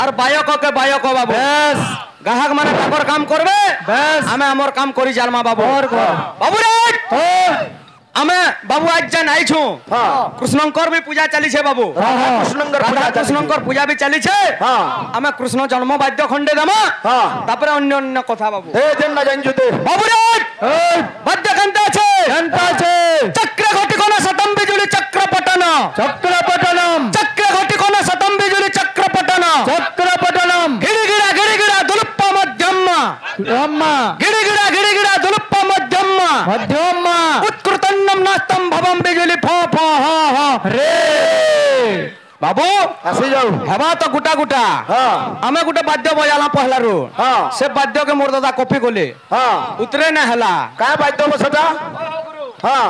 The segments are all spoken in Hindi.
আর বায়ক কে বায়ক বাবু বেশ গ্রাহক মানে তাকর কাম করবে বেশ আমি আমার কাম করি জালমা বাবু বাবু রে আমি বাবু আজ জান আইছু কৃষ্ণঙ্কর भी पूजा चलीছে বাবু কৃষ্ণঙ্কর पूजा भी चलीছে আমি কৃষ্ণ জন্ম বাদ্য খন্ডে দেমা তারপরে অন্য অন্য কথা বাবু এ দেন না জানজুতে বাবু রে বাদ্য কান্তা আছে চক্র ঘটি কোন শতম বিজুলি চক্রপটন চক্র ঘটি কোন শতম বিজুলি চক্রপটন গিড়ি গিড়া দুলুপ্প মধ্যম গিড়ি গিড়া দুলুপ্প মধ্যম উৎকৃতন্নম নাস্তম ভবম বিজুলি ফ ফ হ হ রে বাবু আসি যাও হেবা তো গুটা গুটা আমি গুটে বাদ্য বজালা পহলারু সে বাদ্য কে মোর দাদা কপি গলে উতরে না হেলা কা বাদ্য বসটা হ্যাঁ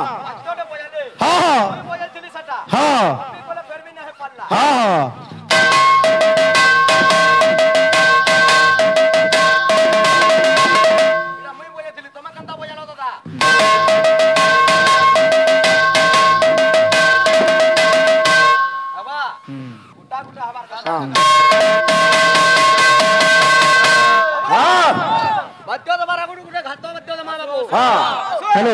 हेलो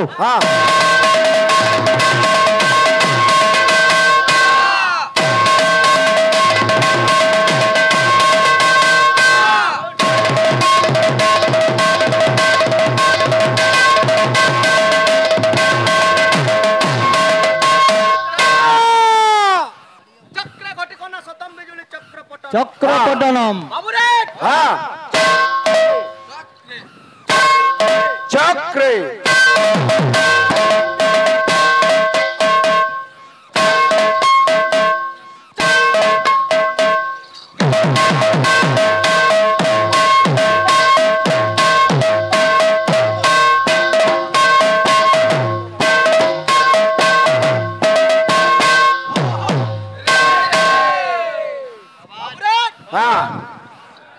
चक्रपटनम चक्रे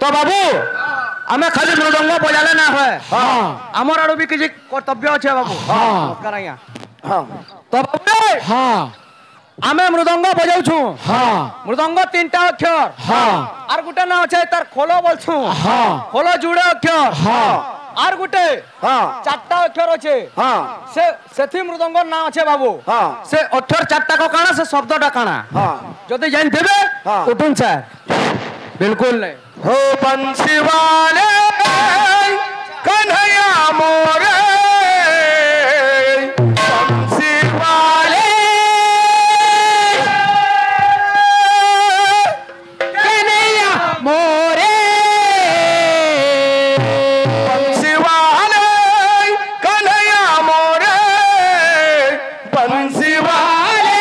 तो बाबू आमे खाली मृदंग बजाले ना है आमर आड़ो भी किसी कर्तव्य अच्छे बाबू नमस्कार आज्ञा तो बाबू आमे मृदंग बजाऊ मृदंग 3टा अक्षर आर गुटे ना अच्छे तार खोलो बोलछू खोलो जुड़े अक्षर आर गुटे 4टा अक्षर अच्छे से सेथि मृदंग ना अच्छे बाबू से अक्षर 4टा को काना से शब्दटा काना जदि जान देबे उठुन सर बिल्कुल नहीं हो बंसी वाले कन्हैया मोरे बंसी वाले कन्हैया मोरे बंसी वाले कन्हैया मोरे बंसी वाले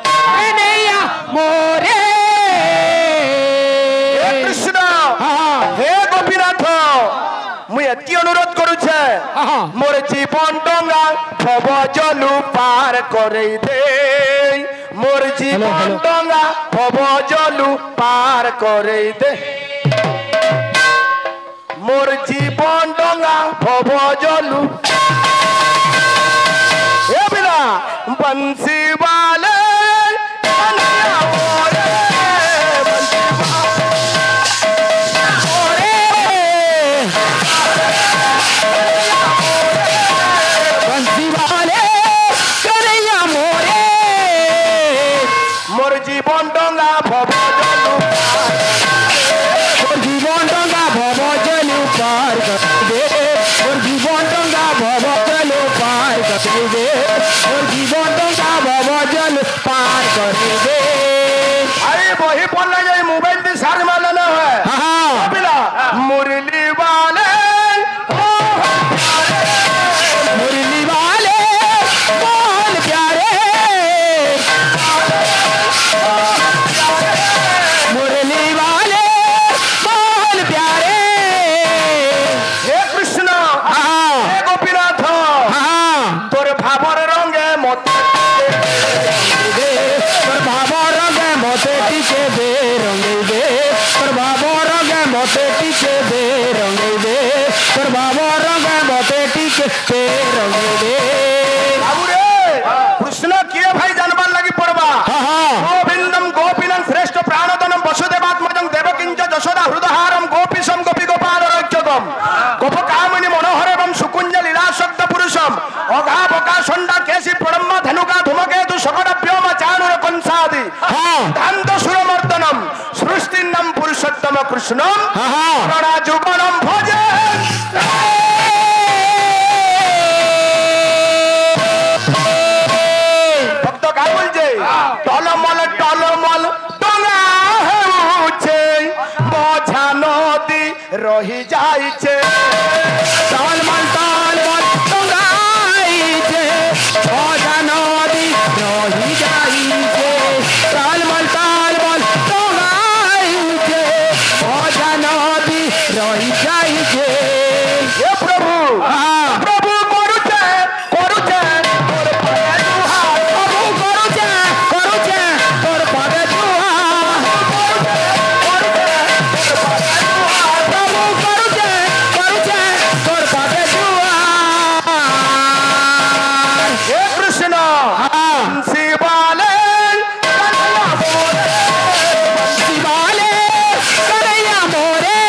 कन्हैया मोरे अनुरोध करुछे मोर जीवन डंगा भव जलु पार करे दे मोर जीवन डंगा भव जलु पार करे दे मोर जीवन डंगा भव जलु ए बिना बंसी वाले कन्हैया मोरे बंसी वाले कन्हैया मोरे मोर जीवन डंगा भव जलु मोर जीवन डंगा भव जलु पार कर दे मोर जीवन डंगा भव जलु पार कर दे मोर जीवन डंगा भव जलु पार कर दे अरे वही बोलना जाए मोबाइल भी चार्ज मारना ना है बिना मुरली वाले मुरली वाले बोल प्यारे मुरली वाले बोल प्यारे हे कृष्ण हे गोपीनाथ तोर भावर रंगे मते तोर भावर रंगे मते टीके दे रंगे दे तोर भावर रंगे मते टीके दे रंगे दे तोर भावर रंगे मते टीके दे रंगे दे बाबू रे कृष्ण किए भाई जानवर लगी पड़वा गोविंदम गोपीनम श्रेष्ठ प्राण कृष्णम हाँ। करुणा जुगलम भजे भक्त का बोलছে টলমল ডোঙা হেউছে বোঝা নদী রহি যাইছে টলমল ডোঙা আইছে বোঝা নদী রহি যাইছে টলমল ডোঙা আইছে বোঝা নদী রহি যাইছে হে প্রভু হ্যাঁ প্রভু করুছে করুছে তোর পায়ে দুহাত প্রভু করুছে করুছে তোর পদে জুহার প্রভু করুছে করুছে তোর পদে জুহার হে কৃষ্ণ হ্যাঁ শিবালে শিবালে করैया मोरे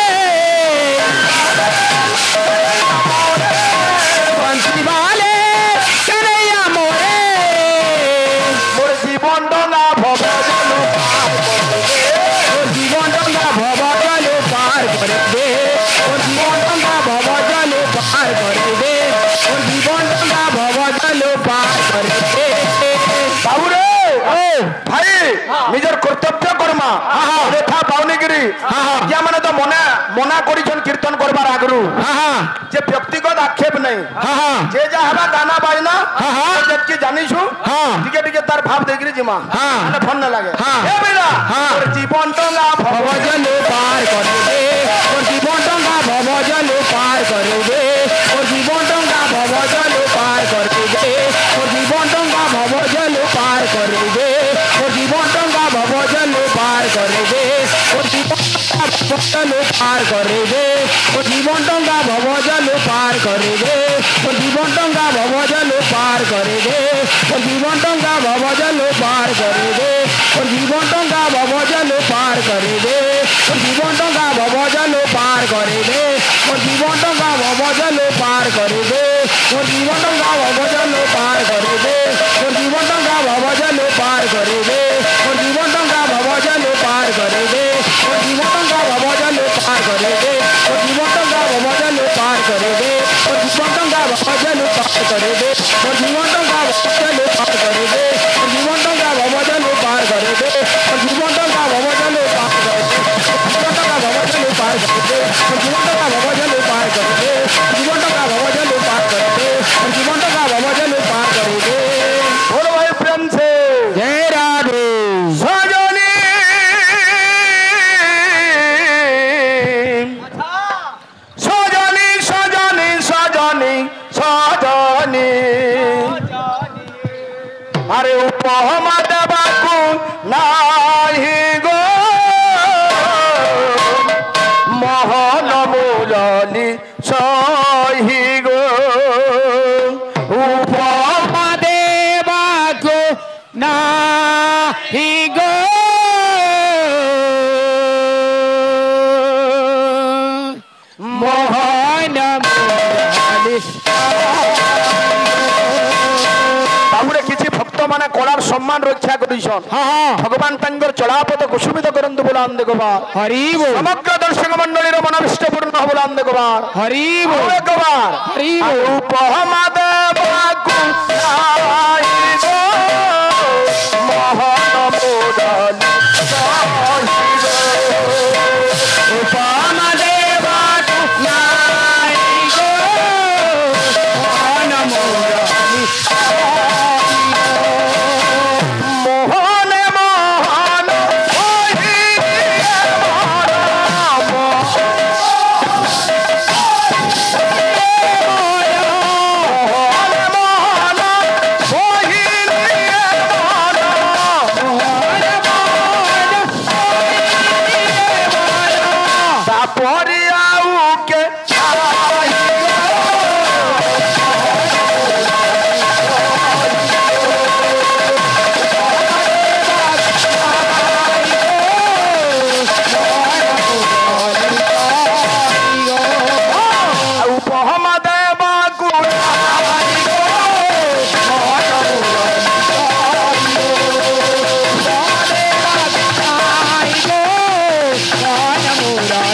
শিবালে করैया मोरे মোর জীবন ডোঙা ভব জলু পার করবে ওর জীবন ডঙ্গা ভব জলে পার করে দে ওর জীবন ডঙ্গা ভব জলে পার করে দে ওর জীবন ডঙ্গা ভব জলে পার করে দে বাবু রে ও ভাই নিজের কর্তব্য কর্মা যথা পাওনিগিরি ইয়া মানে তো মনা করিছন কীর্তন করবার আগরু হ্যাঁ যে ব্যক্তিগত আক্ষেপ নাই হ্যাঁ যে যা হবা গানা বাজনা হ্যাঁ। যেতকি জানিছু হ্যাঁ। টিকে টিকে তার ভাব দেখিরি জিমা হ্যাঁ। মানে ফোন না লাগে হ্যাঁ। এ বেলা হ্যাঁ। তোর জীবন ডোঙা ভব ভব জলে পার করে দে ওর জীবন ডঙ্গা ভব জলে পার করে দে ওর জীবন ডঙ্গা ভব জলে পার করে দে ওর জীবন ডঙ্গা ভব জলে পার করে দে ওর জীবন ডঙ্গা ভব জলে পার করে দে ওর জীবন জলে পার করে দে ওর জীবন ডঙ্গা ভব জলে পার করে দে ওর জীবন ডঙ্গা ভব জলে পার করে দে ওর জীবন ডঙ্গা ভব জলে পার করে দে ওর জীবন ডঙ্গা ভব জলে পার করে দে ওর জীবন ডঙ্গা ভব জলে পার করে দে ওর জীবন ডঙ্গা ভব জলে পার করে দে ওর জীবন ডঙ্গা ভব জলে পার করে দে ওর জীবন ডঙ্গা ভব জলে পার করে দে ওর জীবন ডঙ্গা ভব জলে পার করে দে ওর জীবন ডঙ্গা ভব জলে পার করে দে ওর জীবন ডঙ্গা ভব জলে পার করে দে ওর জীবন ডঙ্গা ভব জলে পার করে দে ওর জীবন ডঙ্গা ভব জলে পার করে দে ওর জীবন ডঙ্গা ভব জলে পার করে দে ওর জীবন ডঙ্গা ভব জলে পার করে দে জীবন ডঙ্গা ভব জলে পার করে দে ওর জীবন ডঙ্গা ভব জলে পার করে দে জীবন ডঙ্গা ভব জলে পার করে দে ওর জীবন ডঙ্গা ভব জলে পার করে দে बोलो भाई प्रेम से जय राधे सजनी सजनी सजनी सजनी सजनी अरे उपमा देवाकू नाही गो मोहन मुरली सही गो उपमा देवा को नाही गो मोहन मुरली বাবুরে কিছু ভক্ত মানে কলার সম্মান রক্ষা করিছন हाँ ভগবান তাঙ্গর চলাপথ কুসুমিত করন্তু বলে আন্দে গোবার हरि बोल সমগ্র দর্শক মন্ডলীর মনোবিষ্ট পূর্ণ বলে আন্দে গোবার हरि बोल গোবার हरि बोल উপমা দেবাকু নাই গো মোহন মুরলি उपमा देवा को नाही गो मोहन मुरली মোহনে মোহন তারপরে আউকে উপমা দেবাকু मोहन मुरली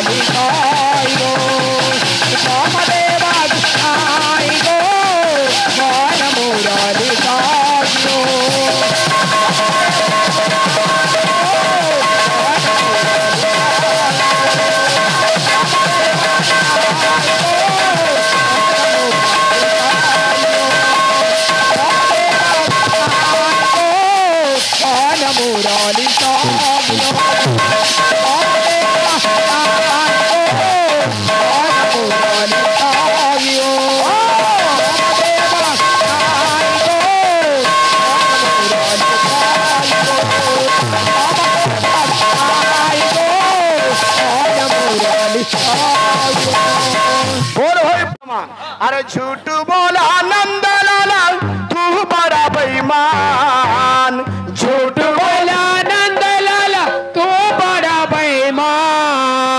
अरे झूठ बोला नंद लाला तू बड़ा बेईमान झूठ बोला नंद लाला तू बड़ा बेईमान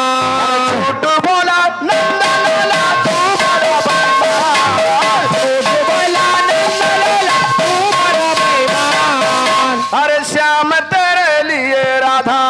झूठ बोला नंद लाला तू बड़ा बेईमान झूठ बोला नंद लाला तू बड़ा बेईमान अरे श्याम तेरे लिए राधा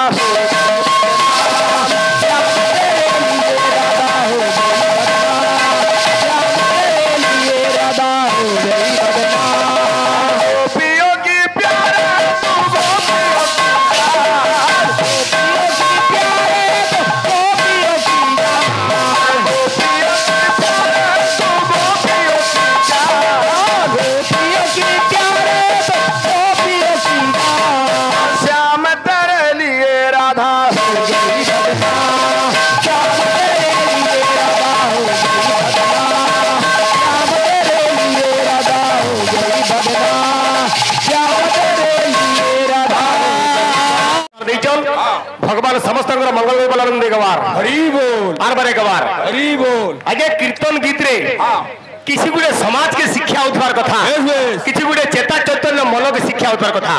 भगवान समस्त मंगल बोलानंद गवार हरि बोल आर बारे गवार हरि बोल आगे कीर्तन गीत रे किसी गुड़े समाज के शिक्षा उठवार कथा किसी गुड़े चेता चैतन्य मन के शिक्षा उठवार कथा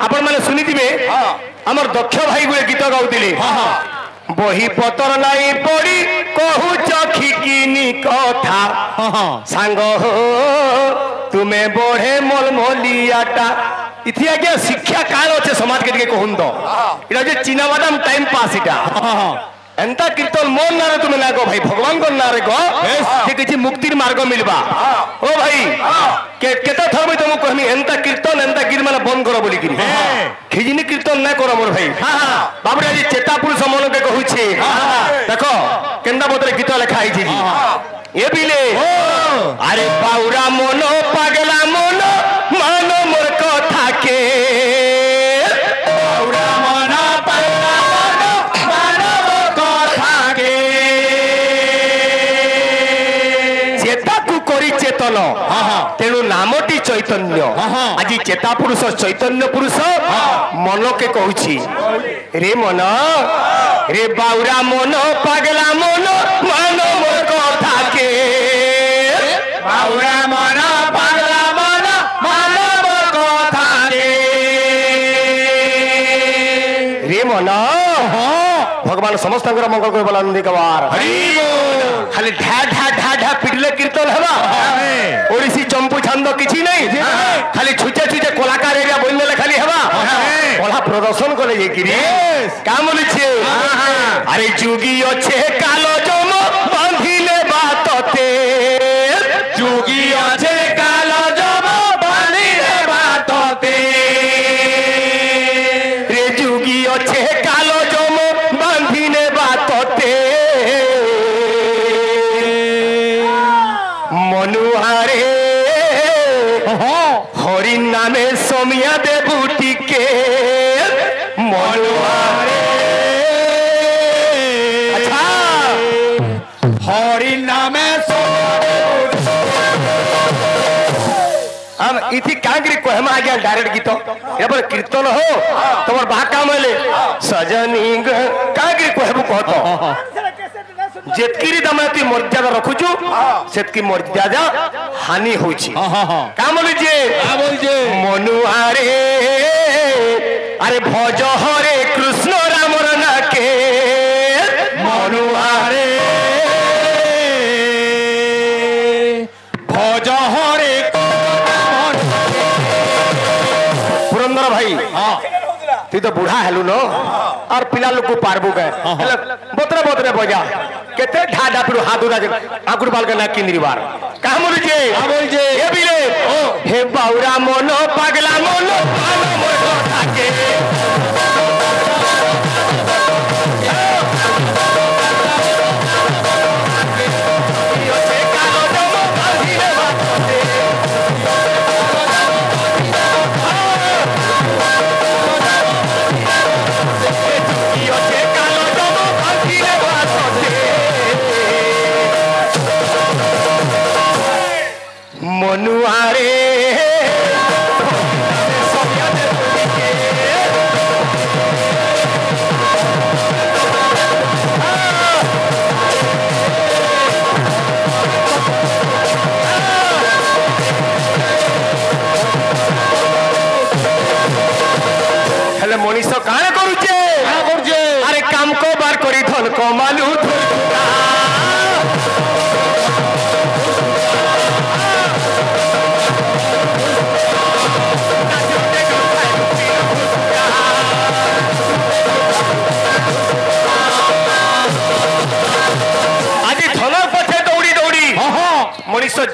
आपण माने सुनी दिबे हमर दक्ष भाई गुड़े गीत गाउतिले बही पतर नाही पड़ी कहू चखिकिनी कथा सांग हो तुमे बढ़े मलमलियाटा इथि आगे शिक्षा काल अच्छे समाज के दिखे कहून तो इटा जे चीना बादाम टाइम पास इटा एंता कीर्तन मोर नारे तुमे ना गो भाई भगवान को नारे गो जे किछि मुक्तिर मार्ग मिलबा ओ भाई केता थरबे तुम कहमी एंता कीर्तन एंता गीत माने बंद करो बोली गिरी खिजिनी कीर्तन ना करो मोर भाई बाबरे आज चेता पुरुष मन के कहू छे देखो केंदा बदले गीत लिखा है जी ये बिले अरे पाउरा मन पागला मन मानो मोर कथा के पाउरा मन पागला मन मानो मोर कथा के चेता को करी चेतन तेणु नामटी चैतन्य आज चेता पुरुष चैतन्य पुरुष मन के कहूची रे मन रे बाउरा मन पागला मन मानो मोर कथा के बाउरा मन पागला मन मानो मोर कथा के रे मन भगवान समस्त मंगल को बोलानंद गवार खाली ढा ढा ढा ढा पिटले कीर्तन हवा ओडिसी चंपू छंद किछि नहीं खाली छुचे छुचे कलाकार एरिया बोलले खाली हवा कला प्रदर्शन करे जे गिरी काम लिछे अरे जुगी अच्छे कालो जम बांधिले बातते जुगी अच्छे कालो जम बांधिले बातते रे जुगी अच्छे कालो जम बांधिले बातते मनुहारे हरि नामे समिया देबू टिके मनुहारे अच्छा हरि नामे हम इथि कांगरी कहमा आ गया डायरेक्ट गीत एबर कीर्तन हो तमर बा काम ले सजनी कांगरी कहबू कहतो जेतकिरी दमे तु मर्यादा रखुछु सेतकी मर्यादा हानि होछि काम लिजे मनुआरे अरे भज हरे कृष्ण राम नाके मनुआरे भज हरे पुरंदर भाई तु तो बुढ़ा हेलु न और पिला लोग को पारबू गए बोतरे बोतरे बजा केते ढा ढा पिरो हाथ उड़ा आकुर बाल के ना किंदरी बार का बोल जे ये बिले हे बाउरा मोनो पागला मोनो पालो मोनो थाके मनुआरे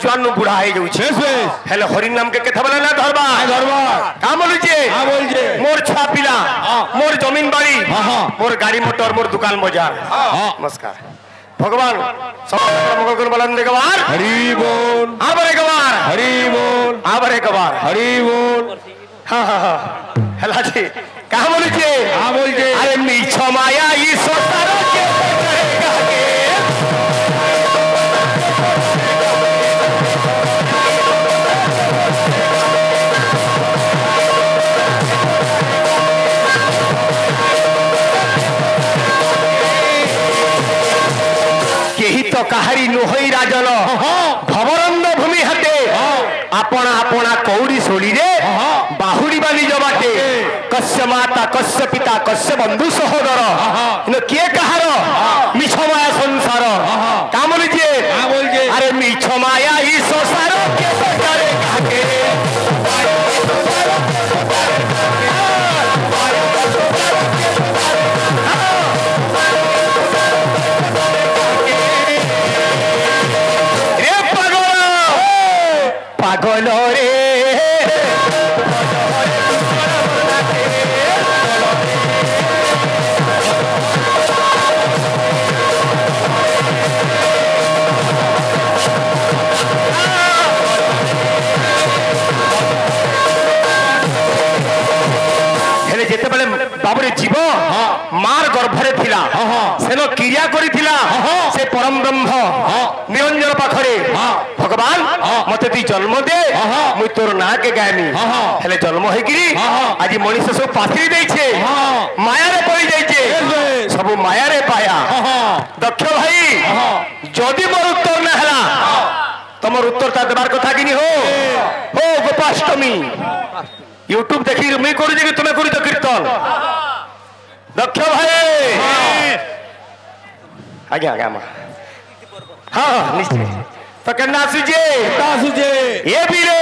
जवान बुढ़ा है जाउछे हेले हरि नाम के केथा बेला ना धरबा का बोलुछे मोर छा पिला मोर जमीन बाड़ी मोर गाड़ी मोटर मोर दुकान बाजार नमस्कार भगवान सब मंगल कर बलन देगवार हरि बोल आबरे गवार हरि बोल आबरे गवार हरि बोल हां हां हां हेला जी का बोलुछे अरे मीछ माया ई संसार के करेगा के तो कहारी नुहई राजन भवरंद भूमि हाते आपना आपना कौड़ी सोली रे बाहुड़ी बानी जबाटे कस्य माता कस्य पिता कस्य बंधु सहोदर इन किए कहार मिछ माया संसार काम लीजिए अरे मिछ माया ई संसार के करे काके पागल रे जेते बेले बाबुरे जीव मार गर्भरे थिला सेनो क्रिया करिथिला से परम ब्रह्म निरंजन पाखरे भगवान मते ती जन्म दे मुई तोर ना के गायनी हेले जन्म हेगिरी आज मनीष सब पाथरी दैछे माया रे पड़ी जाइछे सब माया रे पाया दक्ष भाई जदि मोर उत्तर ना हला तमर उत्तर ता देबार कथा किनी हो गोपाष्टमी यूट्यूब देखी मैं करू जे तुमे करू तो कीर्तन दक्ष भाई आगे आगे मां हां निश्चय तो कन्ना सुजे ये बीरे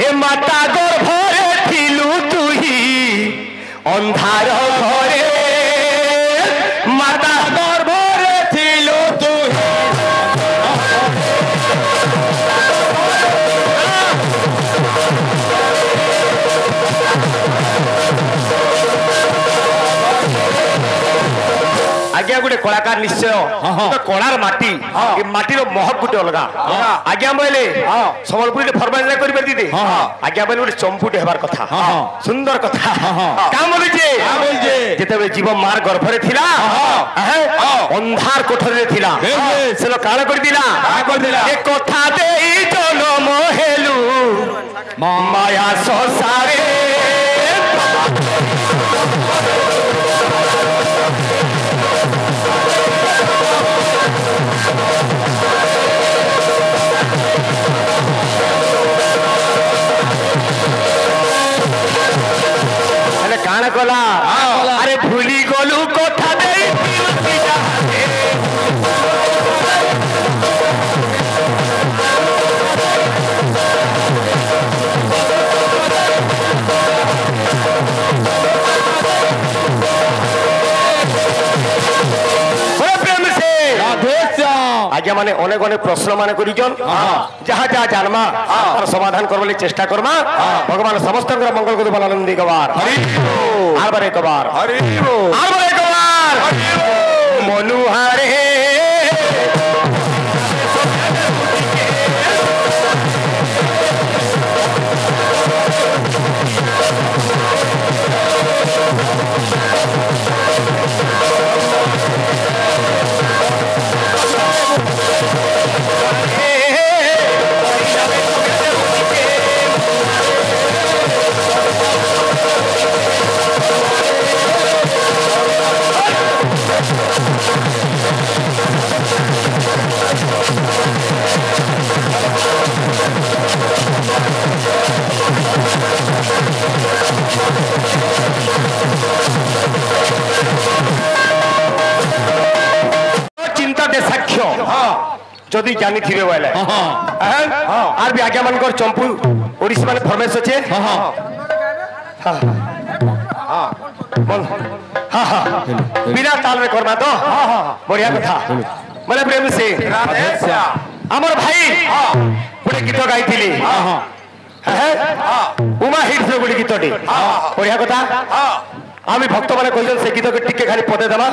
हे माता गर्भरे थिलु तुही अंधार घरे माता गर्भरे थिलु तुही आज्ञा गोटे कलाकार निश्चय कलार माटी ये माटी रो महक गोटे अलग आज्ञा बोले संबलपुरी फरमाइश कर दीदी आज्ञा बोले गोटे चंपुटे हेबार कथा सुंदर कथा का बोलुचे जेते जीव मार गर्भरे थिला अंधार कोठरे थिला सेलो काळ कर दिला एक कथा देई जनम हेलु माया संसारे काण कला अरे भूली गलु कथा देई आज्ञा माने अनेक अनेक प्रश्न माने करिजन जहा जहा जानमा तार समाधान करबले चेष्टा करमा भगवान समस्त मंगल को बलानंदी गवार आर बार एक बार मनुहारे जदि जानी थिबे वाले आर भी आज्ञा मन कर चंपू ओडिसी माने फरमाइश छे बिना ताल रे करबा तो बढ़िया कथा माने प्रेम से আমার ভাই গোটে গীত গাইছিলি উমা হিটস গোটে গীতটি বঢ়িয়া কথা আমি ভক্ত মানে কইছেন সে গীতকে টিকে খালি পদে দেবা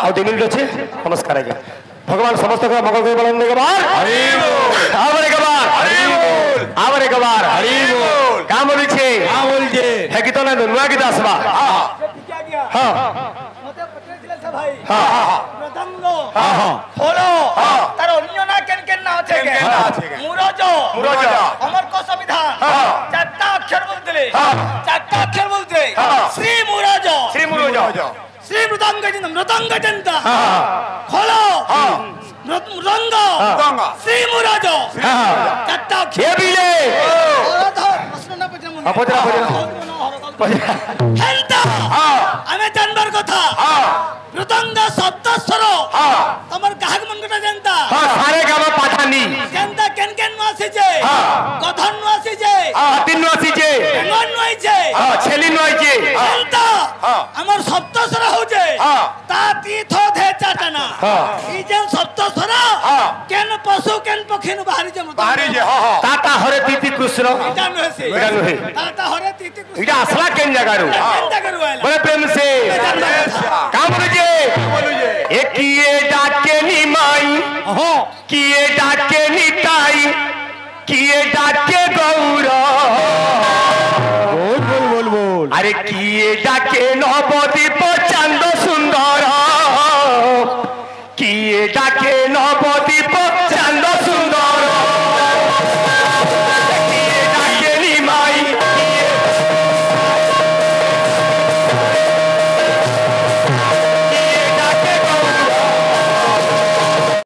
আর 2 মিনিট আছে নমস্কার আজ্ঞা ভগবান সমস্ত মঙ্গল করে বলেন একবার আবার একবার আবার একবার কাম বলছে হ্যাঁ গীত না নয়া গীত আসবা হ্যাঁ মতে পটেছিল সে ভাই হ্যাঁ মৃদঙ্গ হলো তার অন্য না কেন কেন না আছে মুরজ অমর কো সংবিধান চারটা অক্ষর বলতে চারটা অক্ষর বলতে শ্রী মুরজ শ্রী মৃদঙ্গ জনতা হলো মৃদঙ্গ শ্রী মুরজ চারটা অক্ষর এ বিলে প্রশ্ন না পছন্দ পজরা হেলতা আমি জানবার কথা মৃদঙ্গ শব্দ স্বর তোমার কাহাক মনটা জানতা সারে গামা পাঠানি জানতা কেন কেন আসিছে কথন আসিছে তিন আসিছে মন নইছে ছেলি নইছে হেলতা আমার শব্দ স্বর হউছে তা তীর্থ ধে চাটনা এই যে শব্দ স্বর কেন পশু কেন পক্ষী নু বাহারি যে তাতা হরে তিতি কৃষ্ণ এটা নহেছে এটা নহে তা হরে তিতি কৃষ্ণ এটা আসলা কেন জায়গারু কেন জায়গারু আইলা বলে প্রেম সে কাম বলছে এ কিয়ে ডাকে নি মাই কিয়ে ডাকে নি তাই কিয়ে ডাকে গৌর বল আরে কিয়ে ডাকে নবদ্বীপ